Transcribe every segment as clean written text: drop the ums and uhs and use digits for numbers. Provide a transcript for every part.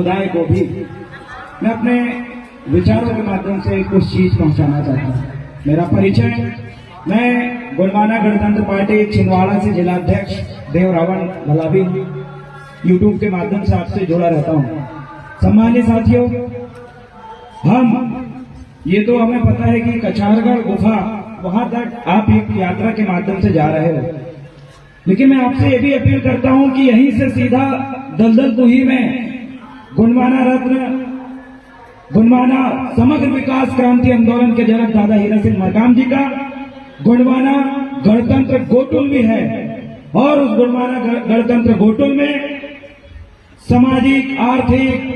समुदाय को भी मैं अपने विचारों के माध्यम से कुछ चीज पहुंचाना चाहता हूं। मेरा परिचय, मैं गोंडवाना गणतंत्र पार्टी छिंदवाड़ा से जिलाध्यक्ष देव रावण भलावी यूट्यूब के माध्यम से आपसे जुड़ा रहता हूं। सम्मानित साथियों, ये तो हमें पता है कि कछारगढ़ गुफा वहां तक आप एक यात्रा के माध्यम से जा रहे हो, लेकिन मैं आपसे ये भी अपील करता हूं कि यहीं से सीधा दलदल कुही में गोंडवाना रत्न, गोंडवाना समग्र विकास क्रांति आंदोलन के जनक दादा हीरा सिंह मरकाम जी का गोंडवाना गणतंत्र गोटुल भी है, और उस गोंडवाना गणतंत्र गोटुल में सामाजिक, आर्थिक,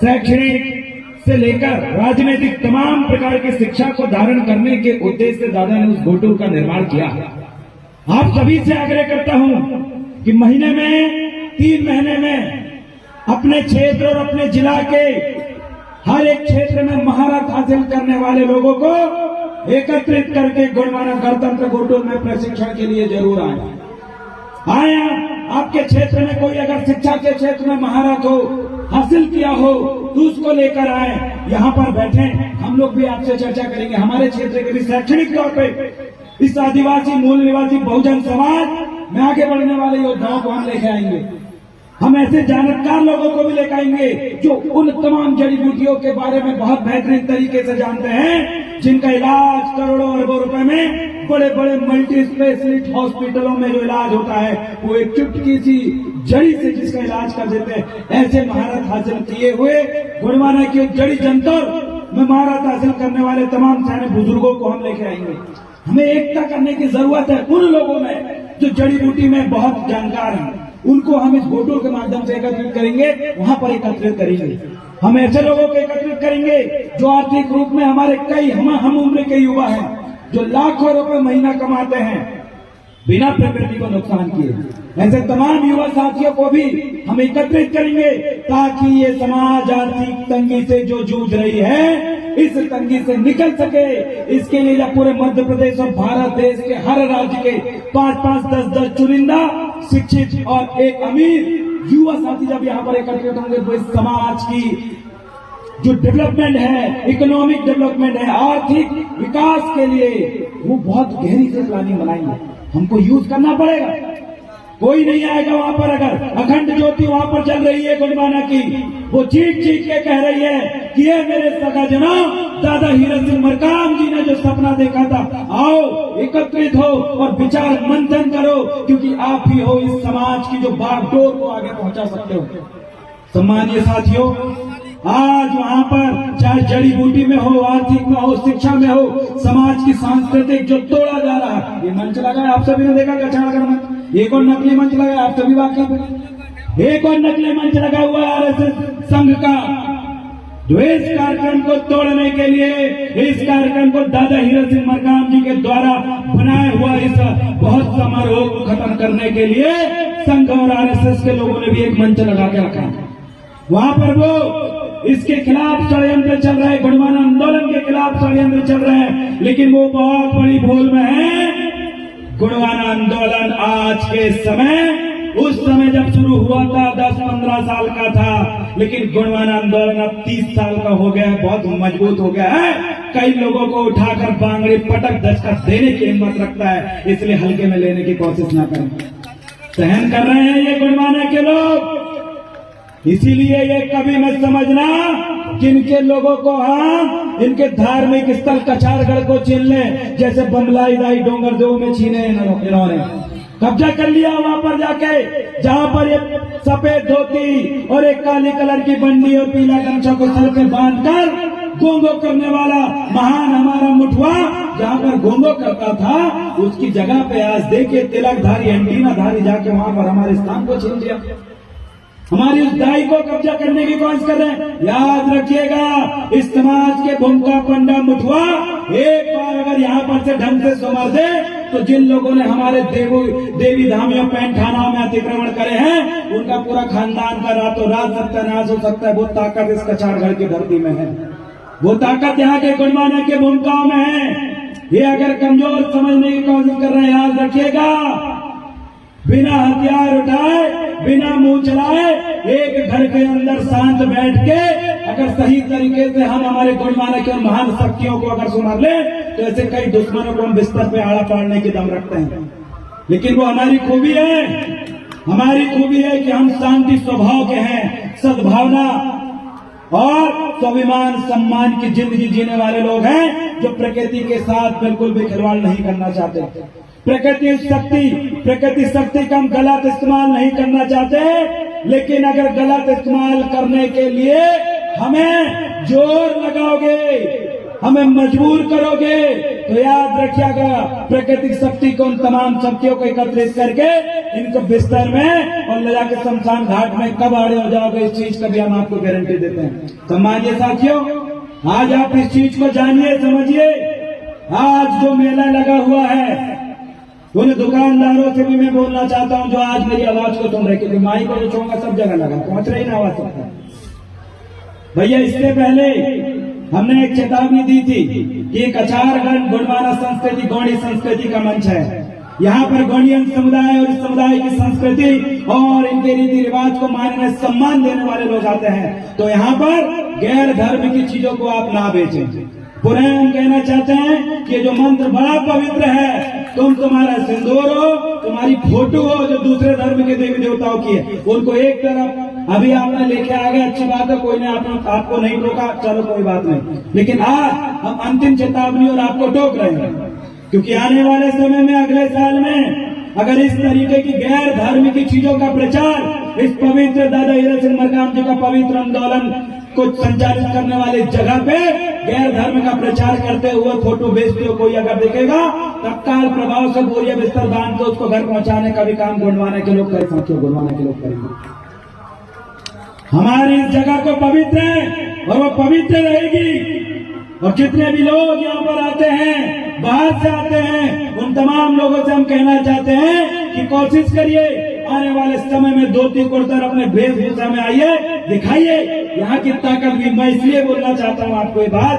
शैक्षणिक से लेकर राजनीतिक तमाम प्रकार की शिक्षा को धारण करने के उद्देश्य से दादा ने उस गोटुल का निर्माण किया। आप सभी से आग्रह करता हूं कि महीने में 3 महीने में अपने क्षेत्र और अपने जिला के हर एक क्षेत्र में महारत हासिल करने वाले लोगों को एकत्रित करके गोंडवाना गणतंत्र गोटुल में प्रशिक्षण के लिए जरूर आए। आपके क्षेत्र में कोई अगर शिक्षा के क्षेत्र में महारत हो, हासिल किया हो, तो उसको लेकर आए, यहाँ पर बैठे, हम लोग भी आपसे चर्चा करेंगे। हमारे क्षेत्र के भी शैक्षणिक तौर पे इस आदिवासी मूल निवासी बहुजन समाज में आगे बढ़ने वाले योद्धाओं को हम लेके आएंगे। हम ऐसे जानकार लोगों को भी लेकर आएंगे जो उन तमाम जड़ी बूटियों के बारे में बहुत बेहतरीन तरीके से जानते हैं, जिनका इलाज करोड़ों अरबों रुपए में बड़े बड़े मल्टी स्पेशलिस्ट हॉस्पिटलों में जो इलाज होता है वो एक चुटकी सी जड़ी से जिसका इलाज कर देते हैं। ऐसे महारत हासिल किए हुए गोंडवाना की जड़ी जंतर में महारत हासिल करने वाले तमाम सारे बुजुर्गों को हम लेके आएंगे। हमें एकता करने की जरूरत है उन लोगों में जो जड़ी बूटी में बहुत जानकार हैं, उनको हम इस गोटुल के माध्यम से एकत्रित करेंगे, वहां पर एकत्रित करेंगे। हम ऐसे लोगों को एकत्रित करेंगे जो आर्थिक रूप में हमारे कई हम उम्र के युवा हैं, जो लाखों रुपए महीना कमाते हैं बिना प्रकृति को नुकसान किए। ऐसे तमाम युवा साथियों को भी हम एकत्रित करेंगे ताकि ये समाज आर्थिक तंगी से जो जूझ रही है, इस तंगी से निकल सके। इसके लिए जब पूरे मध्य प्रदेश और भारत देश के हर राज्य के 5-5, 10-10 चुनिंदा शिक्षित और एक अमीर युवा साथी जब यहाँ पर एकत्रित होंगे तो इस समाज की जो डेवलपमेंट है, इकोनॉमिक डेवलपमेंट है, आर्थिक विकास के लिए वो बहुत गहरी से प्लानिंग बनाएंगे। हमको यूज करना पड़ेगा, कोई नहीं आएगा वहां पर। अगर अखंड ज्योति वहां पर चल रही है गोंडवाना की, वो चीख चीख के कह रही है कि ये मेरे सगा जनाब दादा हीरा सिंह मरकाम जी ने जो सपना देखा था, आओ एकत्रित हो और विचार मंथन करो, क्योंकि आप ही हो इस समाज की जो बागडोर को आगे पहुंचा सकते हो। सम्मानीय साथियों, आज वहां पर चाहे जड़ी बूटी में हो, आर्थिक में हो, शिक्षा में हो, समाज की सांस्कृतिक जो तोड़ा जा रहा है, ये मंच लगा है, आप सभी ने देखा कछारगढ़ मंच, एक और नकली मंच लगा है, आप सभी वाकिफ हैं। एक और नकली मंच लगा हुआ है आरएसएस संघ का, जो इस कार्यक्रम को तोड़ने के लिए, इस कार्यक्रम को दादा हीरा सिंह मरकाम जी के द्वारा बनाया हुआ इस बहुत समारोह को खत्म करने के लिए संघ और आरएसएस के लोगों ने भी एक मंच लगा के रखा है। वहां पर वो इसके खिलाफ षड्यंत्र चल रहे हैं, गोंडवाना आंदोलन के खिलाफ षड्यंत्र चल रहे हैं, लेकिन वो बहुत बड़ी भूल में है। गोंडवाना आंदोलन आज के समय, उस समय जब शुरू हुआ था 10-15 साल का था, लेकिन गोंडवाना आंदोलन अब 30 साल का हो गया है, बहुत मजबूत हो गया है। कई लोगों को उठाकर बांगड़ी पटक दस्तक देने की हिम्मत रखता है, इसलिए हल्के में लेने की कोशिश ना करें। सहन कर रहे हैं ये गोंडवाना के लोग, इसीलिए ये कभी मत समझना कि इनके लोगों को हम इनके धार्मिक स्थल कछारगढ़ को छीन लें, जैसे बमलाई दाई डोंगर दो में छीने इन्होंने कब्जा कर लिया। वहां पर जाके जहां पर ये सफेद धोती और एक काली कलर की बंडी और पीला गमछा को सर पे बांधकर गोंगो करने वाला महान हमारा मुठवा जहां पर गोंगो करता था, उसकी जगह पे आज देखिए तिलकधारी एंटीनाधारी जाके वहां पर हमारे स्थान को छीन लिया, हमारी उस दाई को कब्जा करने की कोशिश कर रहे हैं। याद रखिएगा, इस समाज के भूमका पंडा मुठवा एक बार अगर यहाँ पर से ढंग से संभाल दे, तो जिन लोगों ने हमारे देवी धामियों पैंठाना में अतिक्रमण करे हैं, उनका पूरा खानदान का रातों रात सत्यानाश हो सकता है। वो ताकत इस कछारगढ़ की धरती में है, वो ताकत यहाँ के गोंडवाना के भूमिकाओं में है। ये अगर कमजोर समझने की कोशिश कर रहे हैं, याद रखिएगा, बिना हथियार उठाए बिना मुंह चलाए एक घर के अंदर शांत बैठ के अगर सही तरीके से हम हमारे गुण माने के महान शक्तियों को अगर सुना ले तो ऐसे कई दुश्मनों को हम बिस्तर पे आड़ा पाड़ने की दम रखते हैं। लेकिन वो हमारी खूबी है, हमारी खूबी है कि हम शांति स्वभाव के हैं, सद्भावना और स्वाभिमान सम्मान की जिंदगी जीने वाले लोग हैं, जो प्रकृति के साथ बिल्कुल भी खिलवाड़ नहीं करना चाहते। प्रकृति शक्ति का हम गलत इस्तेमाल नहीं करना चाहते। लेकिन अगर गलत इस्तेमाल करने के लिए हमें जोर लगाओगे, हमें मजबूर करोगे, तो याद रखिएगा प्रकृतिक शक्ति को, उन तमाम शक्तियों को एकत्रित करके इनको बिस्तर में और ले जाकर शमशान घाट में कब आड़े हो जाओगे, इस चीज का भी हम आपको गारंटी देते हैं। सम्मानिए साथियों, आज आप इस चीज को जानिए, समझिए। आज जो मेला लगा हुआ है उन दुकानदारों से भी मैं बोलना चाहता हूं जो आज मेरी आवाज को सुन रहे, क्योंकि माइक को जो छूंगा सब जगह लगा, पहुंच रही ना आवाज सबका। भैया इससे पहले हमने एक चेतावनी दी थी कि कछारगढ़ गुणमाना संस्कृति गौड़ी संस्कृति का मंच है। यहाँ पर गौड़ियन समुदाय और इस समुदाय की संस्कृति और इनके रीति रिवाज को मानने सम्मान देने वाले लोग आते हैं। तो यहाँ पर गैर धर्म की चीजों को आप ना बेचें। पुनः हम कहना चाहते हैं कि जो मंत्र बड़ा पवित्र है, तुम्हारा सिंदूर हो, तुम्हारी फोटो हो जो दूसरे धर्म के देवी देवताओं की है, उनको एक तरफ अभी आपने लेके आ गए, अच्छी बात है, कोई ने आपको नहीं टोका, चलो कोई बात नहीं। लेकिन आज हम अंतिम चेतावनी और आपको टोक रहे हैं, क्योंकि आने वाले समय में अगले साल में अगर इस तरीके की गैर धर्म की चीजों का प्रचार इस पवित्र दादा हीरा सिंह मरकाम जी का पवित्र आंदोलन को संचालित करने वाले जगह पे गैर धर्म का प्रचार करते हुए फोटो बेचते हुए कोई अगर देखेगा, तत्काल प्रभाव से बोरिया बिस्तर बांध के उसको घर पहुंचाने का भी काम गुणवाने के लोग करेंगे, गुणवाने के लोग करेंगे। हमारी इस जगह को पवित्र है और वो पवित्र रहेगी। और जितने भी लोग यहाँ पर आते हैं, बाहर से आते हैं, उन तमाम लोगों से हम कहना चाहते हैं कि कोशिश करिए आने वाले समय में धोती कुर्ता अपने वेशभूषा में आइए, दिखाइए यहाँ की ताकत भी। मैं इसलिए बोलना चाहता हूँ आपको ये बात,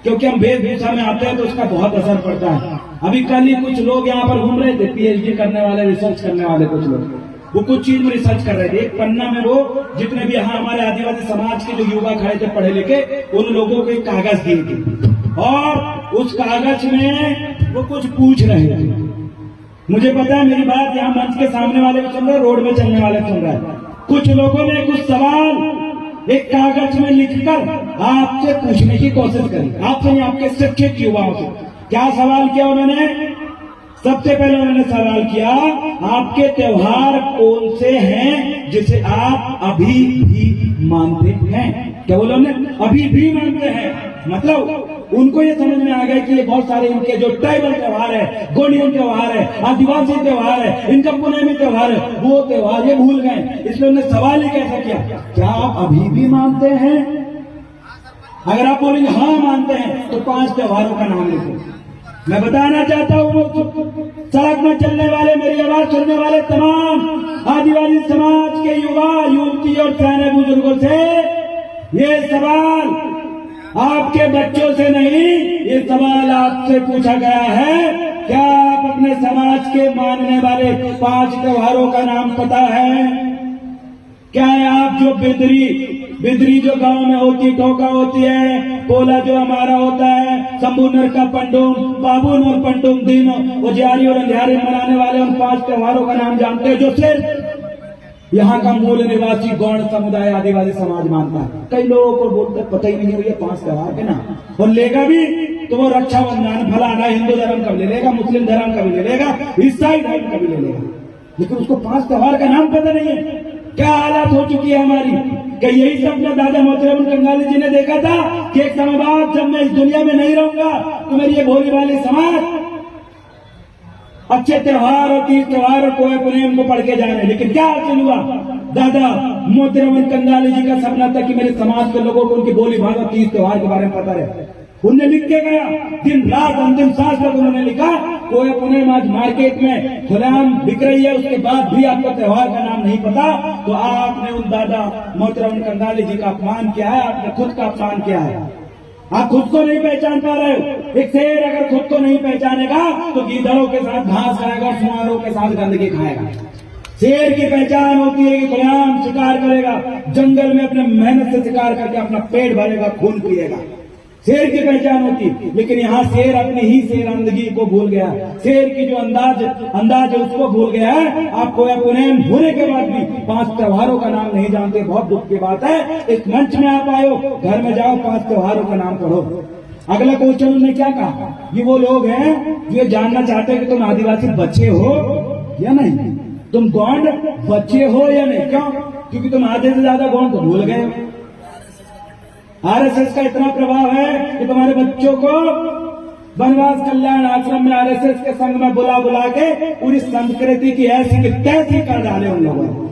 क्योंकि हम वेशभूषा में आते हैं तो उसका बहुत असर पड़ता है। अभी कल ही कुछ लोग यहाँ पर घूम रहे थे, पीएचडी करने वाले, रिसर्च करने वाले कुछ लोग, वो कुछ चीज में रिसर्च कर रहे थे। एक पन्ना में वो जितने भी यहाँ हमारे आदिवासी समाज के जो युवा खड़े थे पढ़े लिखे, उन लोगों को एक कागज दिए थे और उस कागज में वो कुछ पूछ रहे थे। मुझे पता है मेरी बात यहाँ मंच के सामने वाले भी सुन रहे हैं, रोड में चलने वाले सुन रहे हैं। कुछ लोगों ने कुछ सवाल एक कागज में लिखकर आपसे पूछने की कोशिश करी, आपसे नहीं, आपके शिक्षित युवाओं से। क्या सवाल किया उन्होंने? सबसे पहले उन्होंने सवाल किया, आपके त्योहार कौन से हैं जिसे आप अभी भी मानते हैं? क्या बोले उन्होंने? अभी भी मानते हैं। मतलब उनको ये समझ में आ गया कि ये बहुत सारे इनके जो ट्राइबल त्योहार है, गोंडियन त्योहार है, आदिवासी त्योहार है, इनका पुनेमी त्योहार है, वो त्योहार ये भूल गए। इसलिए उन्होंने सवाल ही कैसा किया, क्या आप अभी भी मानते हैं? अगर आप बोलेंगे हाँ मानते हैं तो 5 त्योहारों का नाम लिखो। मैं बताना चाहता हूँ सड़क में चलने वाले, मेरी आवाज सुनने वाले तमाम आदिवासी समाज के युवा युवती और पुराने बुजुर्गों से ये सवाल आपके बच्चों से नहीं, ये सवाल आपसे पूछा गया है। क्या आप अपने समाज के मानने वाले 5 त्योहारों का नाम पता है? क्या आप जो बिदरी जो गांव में होती, टोका होती है, पोला जो हमारा होता है, शंभूनर का पंडुम, बाबून और पंडुम दिन, उजियारी और अंधियारी मनाने वाले उन 5 त्योहारों का नाम जानते हैं जो सिर्फ यहाँ का मूल निवासी गौड़ समुदाय आदिवासी समाज मानता है? कई लोगों को बोलते पता ही नहीं है ये 5 त्योहार के नाम, और लेगा भी तो वो रक्षाबंधन फलाना हिंदू धर्म का भी ले लेगा, मुस्लिम धर्म का भी ले लेगा, ईसाई धर्म का भी ले लेगा, लेकिन उसको 5 त्योहार का नाम पता नहीं है। क्या हालत हो चुकी है हमारी? क्या यही सपना दादा मोतीराम कंगाली जी ने देखा था कि एक समय बाद जब मैं इस दुनिया में नहीं रहूंगा तो मेरी ये भोली वाली समाज अच्छे त्योहार और तीज त्योहार और कोई पुनेम को पढ़ के जाने? लेकिन क्या हासिल हुआ? दादा मोतीराम कंगाली जी का सपना था कि मेरे समाज के लोगों को उनकी बोली भाषा तीज त्योहार के बारे में पता रहे। उनने लिख के गया, दिन रात अंतिम सांस तक उन्होंने लिखा, कोई पुनेम आज मार्केट में खुलेआम बिक रही है, उसके बाद भी आपका त्योहार का नाम नहीं पता, तो आपने उन दादा मोतीराम कंगाली जी का अपमान किया है, आपने खुद का अपमान किया है। आप खुद को नहीं पहचान पा रहे हो। एक शेर अगर खुद को नहीं पहचानेगा तो गीदड़ों के साथ घास खाएगा, सुअरों के साथ गंदगी खाएगा। शेर की पहचान होती है कि खुलेआम शिकार करेगा, जंगल में अपने मेहनत से शिकार करके अपना पेट भरेगा, खून पिएगा, शेर की पहचान होती है। लेकिन यहाँ शेर अपनी ही शेरंदगी को भूल गया, शेर की जो अंदाज है उसको भूल गया है। आप कोया पुनैन होने के बाद भी 5 त्योहारों का नाम नहीं जानते, बहुत दुख की बात है। इस मंच में आप आयो, घर में जाओ, 5 त्योहारों का नाम पढ़ो। अगला क्वेश्चन उन्होंने क्या कहा, ये वो लोग हैं जो जानना चाहते हैं कि तुम आदिवासी बच्चे हो या नहीं, तुम गौंड बच्चे हो या नहीं। क्यों? क्योंकि तुम आधे से ज्यादा गौंड तो भूल गए। आरएसएस का इतना प्रभाव है कि तुम्हारे बच्चों को वनवास कल्याण आश्रम में आरएसएस के संग में बुला बुला के पूरी संस्कृति की ऐसी की तैसी कर डाले उन लोगों ने।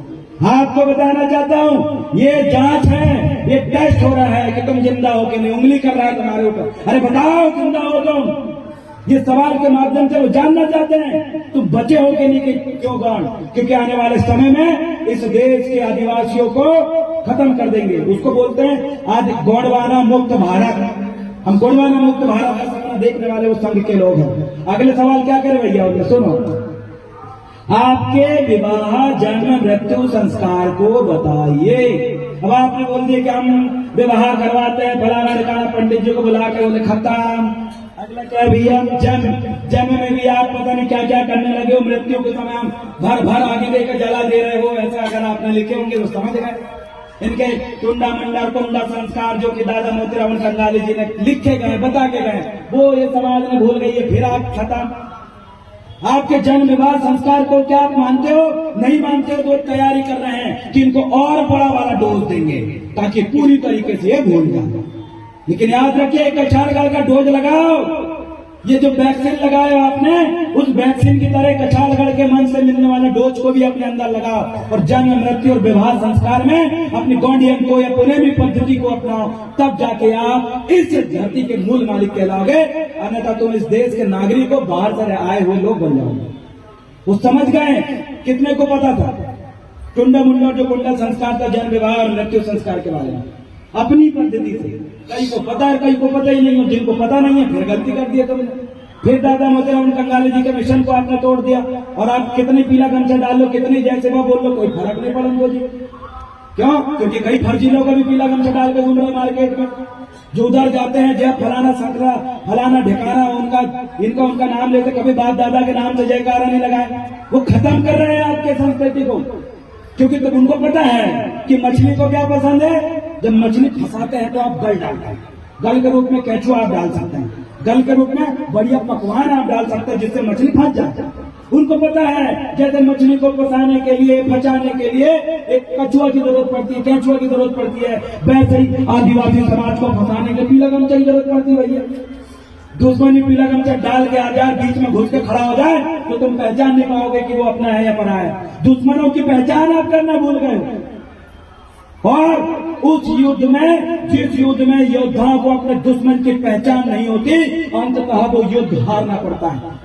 आपको बताना चाहता हूं, ये जांच है, ये टेस्ट हो रहा है कि तुम जिंदा हो कि नहीं। उंगली कर रहा है तुम्हारे ऊपर, अरे बताओ जिंदा हो तुम। ये सवाल के माध्यम से वो जानना चाहते हैं तुम बचे हो कि नहीं, क्यों गौंड? क्योंकि आने वाले समय में इस देश के आदिवासियों को खत्म कर देंगे। उसको बोलते हैं आज गोंडवाना मुक्त भारत। हम गोंडवाना मुक्त भारत का सपना देखने वाले वो संघ के लोग हैं। अगले सवाल क्या करे भैया, उन्हें सुनो, आपके विवाह जन्म मृत्यु संस्कार को बताइए। अब आपने बोल दिया कि हम विवाह करवाते हैं, फलाना ठिकाना पंडित जी को बुला के बोले खत्म। अगला क्या भैया, जन्म में भी आप पता नहीं क्या क्या करने लगे हो, मृत्यु के समय हम भर भर आगे देकर जला दे रहे हो। ऐसा अगर आपने लिखे होंगे तो समझ गए। इनके टुंडा मंडा कुंडा संस्कार जो कि दादा मोतीराम कंगाली जी ने लिखे गए, बता के गए, वो ये समाज में भूल गई है। फिर आप खत्म। आपके जन्म विवाह संस्कार को क्या आप मानते हो? नहीं मानते हो तो तैयारी कर रहे हैं कि इनको और बड़ा वाला डोज देंगे ताकि पूरी तरीके से ये भूल जाए। लेकिन याद रखिए, कछारगढ़ का डोज लगाओ। ये जो वैक्सीन लगाए आपने, उस वैक्सीन की तरह कछारगढ़ के मन से मिलने वाले डोज को भी अपने अंदर लगाओ और जन्म मृत्यु और विवाह संस्कार में अपनी गौंडियन को या पुनेमी पद्धति को अपनाओ। तब जाके आप इस धरती के मूल मालिक कहलाओगे, अन्यथा तुम इस देश के नागरिक को बाहर से आए हुए लोग बन जाओगे। वो समझ गए। कितने को पता था टुंडा मुंडा जो कुंडा संस्कार था जन्म विवाह और मृत्यु संस्कार के बारे में? अपनी पद्धति से कई को पता है, कई को पता ही नहीं है। जिनको पता नहीं है फिर गलती कर दिया तुमने। फिर दादा मोतीराम कंगाली जी के मिशन को आपने तोड़ दिया और आप कितनी पीला गमछा डाल लो, कितनी जय सेवा बोल लो, कोई फर्क नहीं पड़ा उनको जी। क्यों? क्योंकि कई फर्जी लोग अभी पीला गमछा डाल के घूम रहे मार्केट में, जो उधर जाते हैं जब फलाना संकरा फलाना ढिकाना उनका नाम लेते, कभी बाप दादा के नाम से जयकारा नहीं लगाए। वो खत्म कर रहे हैं आपके संस्कृति को। क्योंकि तो उनको पता है कि मछली को क्या पसंद है। जब मछली फंसाते हैं तो आप गल डालते हैं, गल के रूप में केचुआ आप डाल सकते हैं, गल के रूप में बढ़िया पकवान आप डाल सकते हैं जिससे मछली फंस जाए। उनको पता है जैसे मछली को फंसाने के लिए, फंसाने के लिए एक कछुआ की जरूरत पड़ती है, केचुआ की जरूरत पड़ती है, वैसे ही आदिवासी समाज को फंसाने के पीला गमछा की जरूरत पड़ती है। भैया दुश्मनी पीला गमछा डाल के आ जाए, बीच में घुस के खड़ा हो जाए तो तुम पहचान नहीं पाओगे कि वो अपना है या परा है। दुश्मनों की पहचान आप करना भूल गए। और उस युद्ध में, जिस युद्ध में योद्धाओं को अपने दुश्मन की पहचान नहीं होती, अंततः वो युद्ध हारना पड़ता है।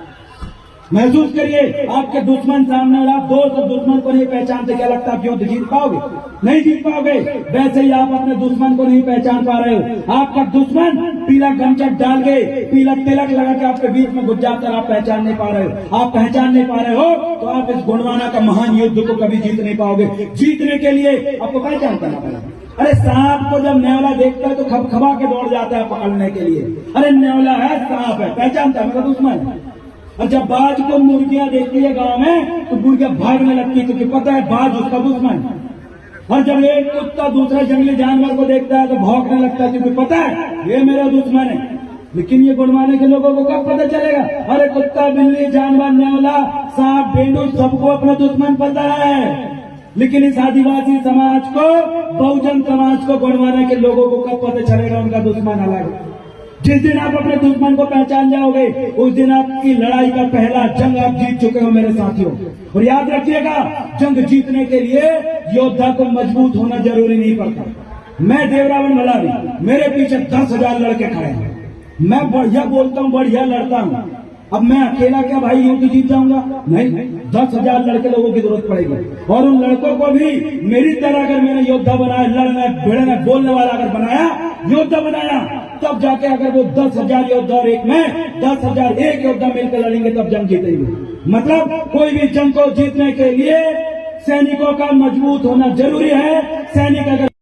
महसूस करिए, आपके दुश्मन सामने और आप दोस्त और दुश्मन को नहीं पहचानते, क्या लगता है आप युद्ध जीत पाओगे? नहीं जीत पाओगे। वैसे ही आप अपने दुश्मन को नहीं पहचान पा रहे हो। आपका दुश्मन पीला गमछा डाल के, पीला तिलक लगा के आपके बीच में घुस जाता है, आप पहचान नहीं पा रहे हो। आप पहचान नहीं पा रहे हो तो आप इस गोंडवाना का महान युद्ध को कभी जीत नहीं पाओगे। जीतने के लिए आपको पहचान करना पड़ेगा। अरे सांप को जब न्योला देखता है तो खबखबा के दौड़ जाता है पकड़ने के लिए। अरे न्योला है, सांप है, पहचानता है मेरा दुश्मन। और जब बाज को मुर्गियां देखती है गांव में तो मुर्गियां भागने लगती है क्योंकि पता है बाज उसका दुश्मन। और जब एक कुत्ता दूसरा जंगली जानवर को देखता है तो भौंकने लगता है क्योंकि पता है ये मेरा दुश्मन है। लेकिन ये गोंडवाने के लोगों को कब पता चलेगा? अरे कुत्ता, बिल्ली, जानवर, न्योला, सांप, भेड़ू सबको अपना दुश्मन पता है। लेकिन इस आदिवासी समाज को, बहुजन समाज को, गोंडवाने के लोगों को कब पता चलेगा उनका दुश्मन अलग है? जिस दिन आप अपने दुश्मन को पहचान जाओगे उस दिन आपकी लड़ाई का पहला जंग आप जीत चुके हो मेरे साथियों। और याद रखिएगा, जंग जीतने के लिए योद्धा को मजबूत होना जरूरी नहीं पड़ता। मैं देवरावन मलावी, मेरे पीछे 10,000 लड़के खड़े हैं। मैं बढ़िया बोलता हूँ, बढ़िया लड़ता हूँ। अब मैं अकेला क्या भाई युद्ध जीत जाऊंगा? नहीं, 10,000 लड़के लोगों की जरूरत पड़ेगी। और उन लड़कों को भी मेरी तरह अगर मैंने योद्धा बनाया, लड़ना, भिड़ना, बोलने वाला अगर बनाया, योद्धा बनाया, तब जाके अगर वो 10,000 योद्धा और एक में 10,001 योद्धा मिलकर लड़ेंगे तब जंग जीतेंगे। मतलब कोई भी जंग को जीतने के लिए सैनिकों का मजबूत होना जरूरी है। सैनिक अगर